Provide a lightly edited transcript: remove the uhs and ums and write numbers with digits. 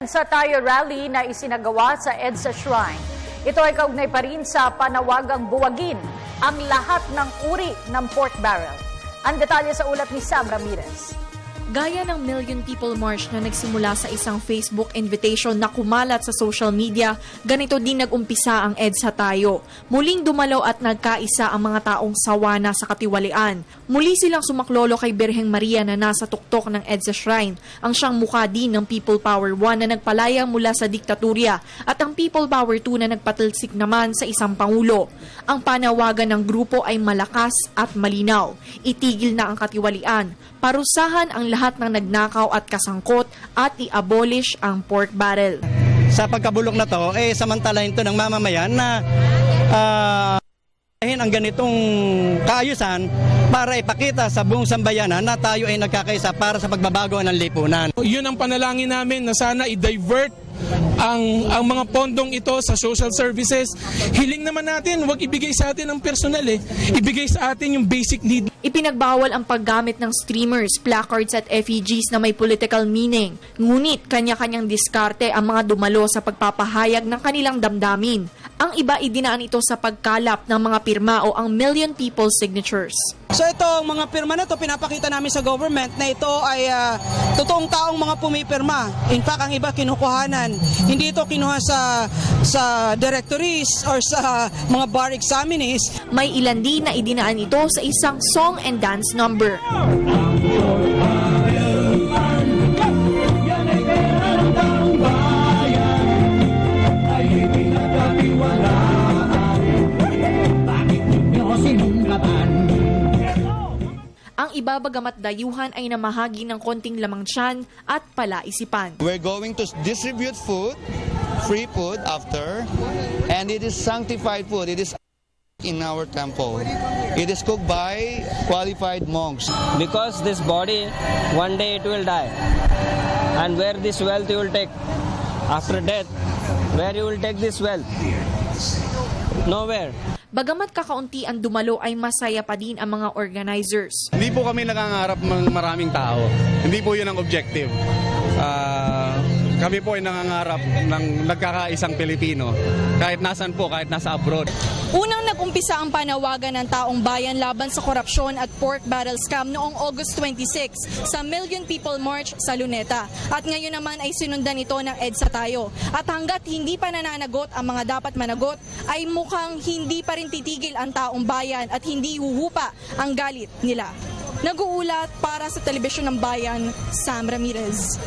Sa Tayo Rally na isinagawa sa EDSA Shrine. Ito ay kaugnay pa rin sa panawagang buwagin ang lahat ng uri ng pork barrel. Ang detalye sa ulat ni Sam Ramirez. Gaya ng Million People March na nagsimula sa isang Facebook invitation na kumalat sa social media, ganito din nag-umpisa ang EDSA Tayo. Muling dumalaw at nagkaisa ang mga taong sawa na sa katiwalian. Muli silang sumaklolo kay Birheng Maria na nasa tuktok ng EDSA Shrine, ang siyang mukha din ng People Power 1 na nagpalayang mula sa diktatorya at ang People Power 2 na nagpatalsik naman sa isang pangulo. Ang panawagan ng grupo ay malakas at malinaw. Itigil na ang katiwalian. Parusahan ang lahat ng nagnakaw at kasangkot at i-abolish ang pork barrel. Sa pagkabulok na to, samantalahin to ng mamamayan na ang ganitong kaayusan para ipakita sa buong sambayanan na tayo ay nagkakaisa para sa pagbabago ng lipunan. Yun ang panalangin namin na sana i-divert ang mga pondong ito sa social services. Hiling naman natin, huwag ibigay sa atin ang personal ibigay sa atin yung basic need. Ipinagbawal ang paggamit ng streamers, placards at effigies na may political meaning. Ngunit kanya-kanyang diskarte ang mga dumalo sa pagpapahayag ng kanilang damdamin. Ang iba idinaan ito sa pagkalap ng mga pirma o ang million people signatures. So itong mga pirma na ito, pinapakita namin sa government na ito ay totoong taong mga pumipirma. In fact, ang iba kinukuhanan. Hindi ito kinuha sa directories or sa mga bar examinees. May ilan din na idinaan ito sa isang song and dance number. Ang iba bagamat dayuhan ay namahagi ng konting lamang tiyan at palaisipan. We're going to distribute food, free food after, and it is sanctified food. It is in our temple. It is cooked by qualified monks. Because this body, one day it will die. And where this wealth you will take? After death, where you will take this wealth? Nowhere. Bagamat kakaunti ang dumalo ay masaya pa din ang mga organizers. Hindi po kami nangangarap ng maraming tao. Hindi po yun ang objective. Kami po ay nangangarap ng nagkakaisang Pilipino. Kahit nasan po, kahit nasa abroad. Unang nag-umpisa ang panawagan ng taong bayan laban sa korupsyon at pork barrel scam noong August 26 sa Million People March sa Luneta. At ngayon naman ay sinundan ito ng EDSA Tayo. At hanggat hindi pa nananagot ang mga dapat managot, ay mukhang hindi pa rin titigil ang taong bayan at hindi huhupa ang galit nila. Nag-uulat para sa Telebisyon ng Bayan, Sam Ramirez.